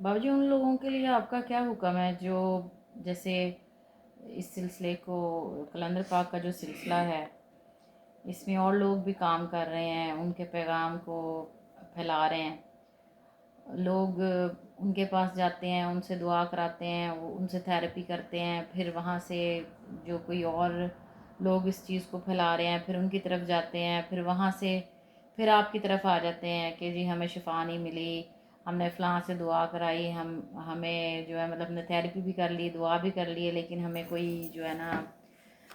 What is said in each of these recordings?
बाबा जी, उन लोगों के लिए आपका क्या हुक्म है जो जैसे इस सिलसिले को, कलंदर पाक का जो सिलसिला है, इसमें और लोग भी काम कर रहे हैं, उनके पैगाम को फैला रहे हैं। लोग उनके पास जाते हैं, उनसे दुआ कराते हैं, वो उनसे थेरेपी करते हैं, फिर वहाँ से जो कोई और लोग इस चीज़ को फैला रहे हैं फिर उनकी तरफ जाते हैं, फिर वहाँ से फिर आपकी तरफ आ जाते हैं कि जी हमें शिफा नहीं मिली, हमने फ़लाँ से दुआ कराई, हमें जो है मतलब हमने थेरेपी भी कर ली, दुआ भी कर ली है, लेकिन हमें कोई जो है ना,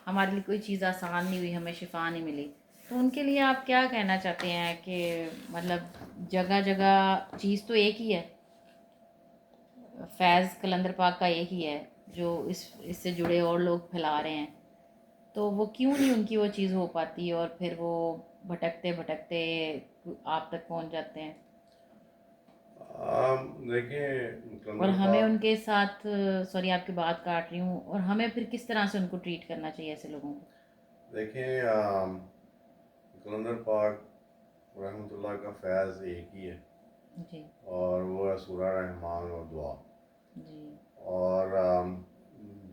हमारे लिए कोई चीज़ आसान नहीं हुई, हमें शिफा नहीं मिली। तो उनके लिए आप क्या कहना चाहते हैं कि मतलब जगह जगह चीज़ तो एक ही है, फैज़ कलंदर पाक का एक ही है जो इससे जुड़े और लोग फैला रहे हैं, तो वो क्यों नहीं उनकी वो चीज़ हो पाती और फिर वो भटकते भटकते आप तक पहुंच जाते हैं, देखिए और कलंदर हमें पाक। उनके साथ, सॉरी आपकी बात काट रही हूँ, और हमें फिर किस तरह से उनको ट्रीट करना चाहिए ऐसे लोगों को। देखें कलंदर पाक रहमतुल्लाह का फैज़ एक ही है, जी। और वो है सूरह रहमान और दुआ। जी। और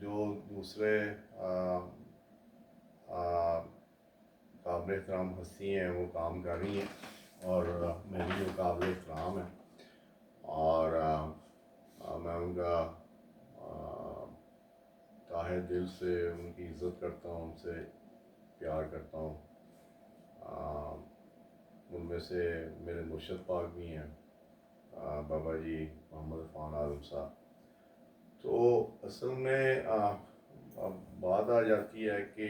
जो दूसरे काबिल एहतराम हस्ती हैं वो काम कर रही हैं, और मेरी जो काबिल एहतराम है, और मैं उनका ताहे दिल से उनकी इज़्ज़त करता हूँ, उनसे प्यार करता हूँ। उनमें से मेरे मुर्शद पाक भी हैं, बाबा जी मोहम्मद इरफान आज़म साहब। तो असल में अब बात आ जाती है कि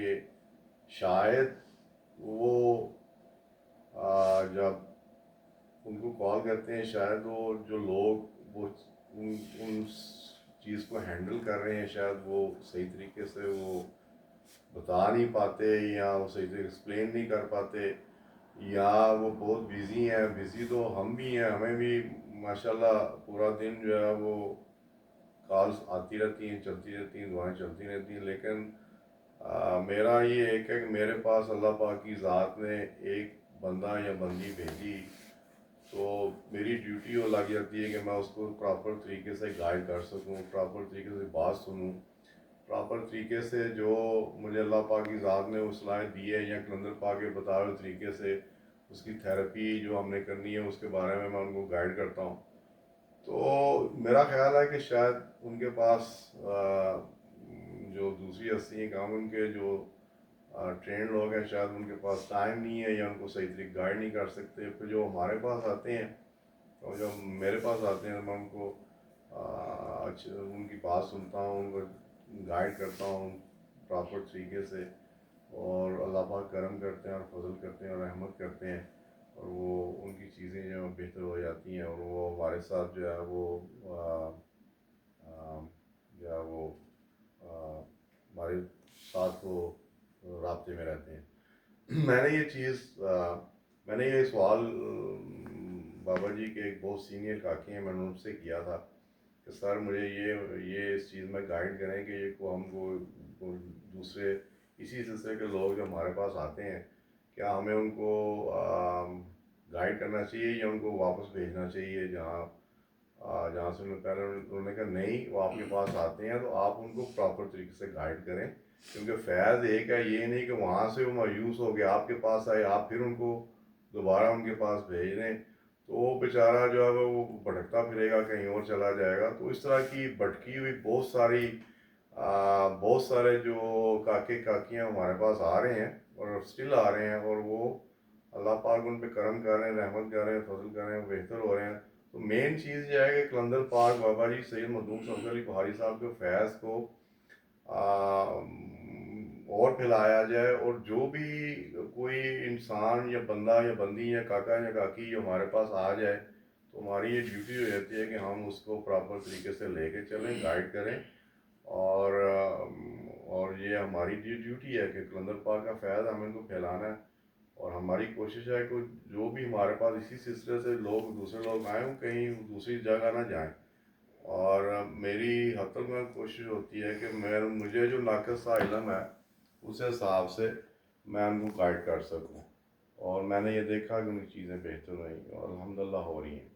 शायद वो जब उनको कॉल करते हैं, शायद वो जो लोग वो उन चीज़ को हैंडल कर रहे हैं, शायद वो सही तरीके से वो बता नहीं पाते, या वो सही से एक्सप्लेन नहीं कर पाते, या वो बहुत बिज़ी हैं। बिज़ी तो हम भी हैं, हमें भी माशाल्लाह पूरा दिन जो है वो कॉल्स आती रहती हैं, चलती रहती हैं, दुआएं चलती रहती हैं, लेकिन मेरा ये एक है कि मेरे पास अल्लाह पाक की ज़ात ने एक बंदा या बंदी भेजी, तो मेरी ड्यूटी वो लग जाती है कि मैं उसको प्रॉपर तरीके से गाइड कर सकूं, प्रॉपर तरीके से बात सुनूं, प्रॉपर तरीके से जो मुझे अल्लाह पाक की ज़ात ने वो सलाह दी है, या कलंदर पाक के बताए हुए तरीके से उसकी थेरेपी जो हमने करनी है उसके बारे में मैं उनको गाइड करता हूँ। तो मेरा ख्याल है कि शायद उनके पास जो दूसरी हस्ती हैं काम, उनके जो ट्रेंड लोग हैं, शायद उनके पास टाइम नहीं है, या उनको सही तरीके गाइड नहीं कर सकते। फिर जो हमारे पास आते हैं, और जब मेरे पास आते हैं, मैं उनको उनकी बात सुनता हूँ, उनको गाइड करता हूँ प्रॉपर तरीके से, और अल्लाह पाक करम करते हैं और फजल करते हैं और रहमत करते हैं, और वो उनकी चीज़ें जो है बेहतर हो जाती हैं, और वो हमारे साथ जो है वो जो है वो हमारे साथ वो राब्ते में रहते हैं। मैंने ये चीज़ मैंने ये सवाल बाबा जी के एक बहुत सीनियर काकी हैं, मैंने उनसे किया था कि सर मुझे ये इस चीज़ में गाइड करें कि ये को हमको को दूसरे इसी सिलसिले के लोग जो हमारे पास आते हैं, क्या हमें उनको गाइड करना चाहिए या उनको वापस भेजना चाहिए जहाँ जहाँ से उन्होंने पहले उन्होंने कहा नहीं, वो आपके पास आते हैं तो आप उनको प्रॉपर तरीके से गाइड करें, क्योंकि फैज़ एक है, ये नहीं कि वहाँ से वो मायूस हो गया आपके पास आए, आप फिर उनको दोबारा उनके पास भेज दें, तो वो बेचारा जो है वो भटकता फिरेगा, कहीं और चला जाएगा। तो इस तरह की भटकी हुई बहुत सारे जो काके काकियाँ हमारे पास आ रहे हैं और स्टिल आ रहे हैं, और वो अल्लाह पाक उन पे करम कर रहे हैं, रहमत कर रहे हैं, फजल कर रहे हैं, बेहतर हो रहे हैं। तो मेन चीज़ ये है कि कलंदर पाक बाबा जी सैयद मखदूम समद अली बुखारी साहब के फैज़ को और फैलाया जाए, और जो भी कोई इंसान या बंदा या बंदी या काका या काकी जो हमारे पास आ जाए, तो हमारी ये ड्यूटी हो जाती है कि हम उसको प्रॉपर तरीके से लेके चलें, गाइड करें, और ये हमारी ड्यूटी है कि कलंदर पाक का फैज़ हमें इनको फैलाना है, और हमारी कोशिश है कि जो भी हमारे पास इसी सिलसिले से लोग दूसरे लोग आए, वो कहीं दूसरी जगह ना जाएं। और मेरी हद तक में कोशिश होती है कि मुझे जो नाक़िस इल्म है उस हिसाब से मैं उनको गाइड कर सकूं, और मैंने ये देखा कि उनकी चीज़ें बेहतर हुई और अल्हम्दुलिल्लाह हो रही हैं।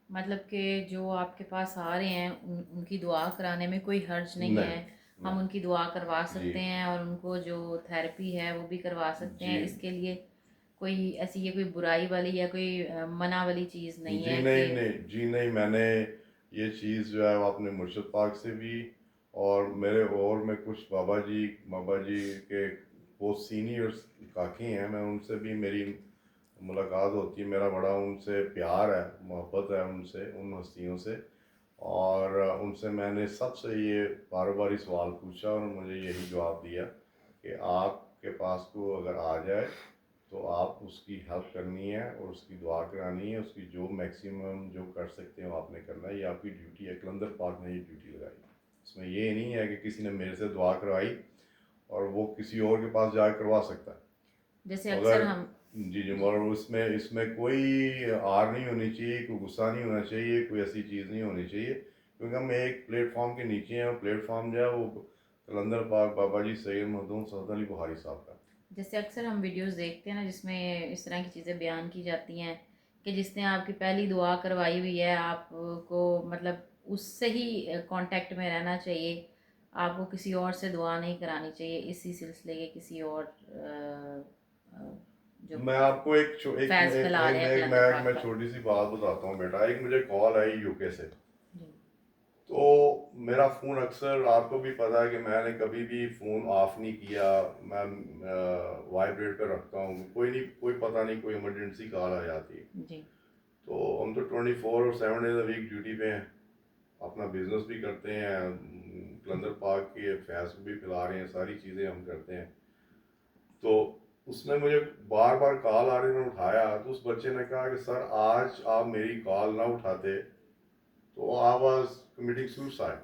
مطلب کہ جو آپ کے پاس آ رہے ہیں ان کی دعا کرانے میں کوئی حرج نہیں ہے، نہیں ہم ان کی دعا کروا جی سکتے ہیں اور ان کو جو تھیراپی ہے وہ بھی کروا سکتے ہیں. جی اس کے لیے کوئی ایسی یہ کوئی برائی والی یا کوئی منع والی چیز نہیں جی ہے نہیں کہ نہیں جی نہیں، میں نے یہ چیز جو ہے وہ اپنے مرشد پاک سے بھی اور میں کچھ بابا جی کے بہت سینئر کاکی ہیں، میں ان سے بھی میری ملاقات ہوتی ہے، میرا بڑا ان سے پیار ہے، محبت ہے ان سے، ان ہستیوں سے. اور ان سے میں نے سب سے یہ بار بار سوال پوچھا اور مجھے یہی جواب دیا کہ آپ کے پاس کو اگر آ جائے تو آپ اس کی ہیلپ کرنی ہے اور اس کی دعا کرانی ہے، اس کی جو میکسیمم جو کر سکتے ہیں وہ آپ نے کرنا ہے. یہ آپ کی ڈیوٹی ہے. قلندر پاک نے یہ ڈیوٹی لگائی. اس میں یہ نہیں ہے کہ کسی نے میرے سے دعا کروائی اور وہ کسی اور کے پاس جا کے کروا سکتا ہے. جیسے اگر اکثر ہم جی اور اس میں کوئی آر نہیں ہونی چاہیے، کوئی غصہ نہیں ہونا چاہیے، کوئی ایسی چیز نہیں ہونی چاہیے، کیونکہ ہم ایک پلیٹ فارم کے نیچے ہیں. اور پلیٹ فارم جو ہے وہ قلندر پاک بابا جی سید مخدوم سعد علی بخاری صاحب کا. جیسے اکثر ہم ویڈیوز دیکھتے ہیں نا جس میں اس طرح کی چیزیں بیان کی جاتی ہیں کہ جس نے آپ کی پہلی دعا کروائی ہوئی ہے آپ کو مطلب اس سے ہی کانٹیکٹ میں رہنا چاہیے، آپ کو کسی اور سے دعا نہیں کرانی چاہیے اسی سلسلے کے کسی اور جو میں آپ کو فیض پھیلا رہے ہیں قلندر پاک میں کا. چھوٹی سی بات بتاتا ہوں بیٹا. ایک مجھے کال آئی یو کے سے، جی تو میرا فون اکثر آپ کو بھی پتا ہے کہ میں نے کبھی بھی فون آف نہیں کیا، میں وائبریٹ پہ رکھتا ہوں. کوئی پتہ نہیں کوئی ایمرجنسی کال آ جاتی ہے. جی تو ہم تو 24 اور 7 days a week ڈیوٹی پہ ہیں، اپنا بزنس بھی کرتے ہیں، قلندر پاک کے فیض بھی پھیلا رہے ہیں، ساری چیزیں ہم کرتے ہیں. تو اس میں مجھے بار بار کال آ رہی، میں اٹھایا تو اس بچے نے کہا کہ سر آج آپ میری کال نہ اٹھاتے تو آئی واز کمیٹنگ سوسائڈ.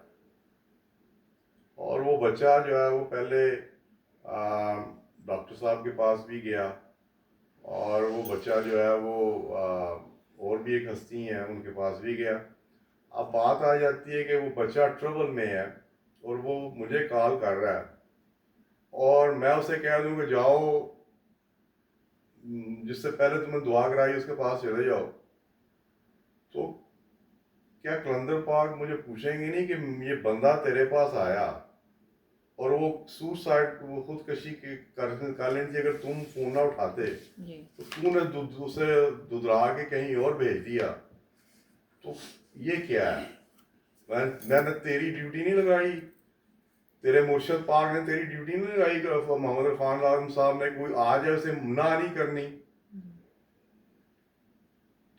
اور وہ بچہ جو ہے وہ پہلے ڈاکٹر صاحب کے پاس بھی گیا، اور وہ بچہ جو ہے وہ اور بھی ایک ہستی ہیں ان کے پاس بھی گیا. اب بات آ جاتی ہے کہ وہ بچہ ٹربل میں ہے اور وہ مجھے کال کر رہا ہے اور میں اسے کہہ دوں کہ جاؤ جس سے پہلے تمہیں دعا کرائی اس کے پاس چلے جاؤ، تو کیا قلندر پاک مجھے پوچھیں گے نہیں کہ یہ بندہ تیرے پاس آیا اور وہ سوسائڈ وہ خودکشی کر لیں تھی اگر تم فون نہ اٹھاتے جی تو تو نے اسے ددرا کے کہیں اور بھیج دیا. تو یہ کیا ہے؟ میں نے تیری ڈیوٹی نہیں لگائی، تیرے مرشد پاک نے تیری ڈیوٹی نہیں لگائی کہ محمد عرفان عالم صاحب نے کوئی آ جائے اسے منع نہیں کرنی.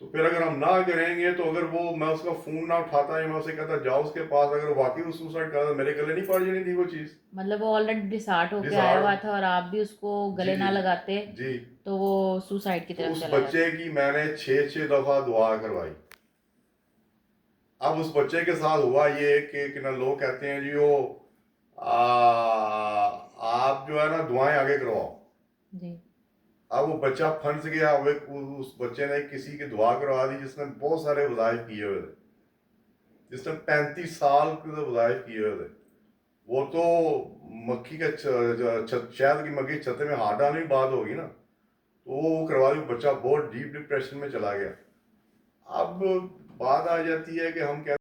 تو پھر اگر ہم نہ کریں گے تو اگر میں اس کا فون نہ اٹھاتا یا میں اسے کہتا جاؤ اس کے پاس، اگر واقعی وہ سوسائڈ کرتا میرے گلے نہیں پڑ جانی تھی وہ چیز. مطلب وہ آلریڈی ڈسارٹ ہو کے آیا ہوا تھا اور آپ بھی اس کو گلے نہ لگاتے جی تو وہ سوسائڈ کی تو طرف اس چلا جاتا. بچے کی میں نے 6 دفعہ دعا کروائی. اب اس بچے کے ساتھ ہوا یہ کہ نہ لوگ کہتے ہیں جی وہ آپ جو ہے نا دعائیں آگے کرواؤ. جی اب وہ بچہ پھنس گیا، اس بچے نے کسی کی دعا کروا دی جس نے بہت سارے وظائف کیے ہوئے تھے، جس نے 35 سال کے وظائف کیے ہوئے تھے. وہ تو مکھی کا شہد کی مکھی چھتے میں ہاتھ ڈالنے کی بات ہوگی نا، تو وہ کروا دی. بچہ بہت ڈیپ ڈپریشن میں چلا گیا. اب بات آ جاتی ہے کہ ہم کہتے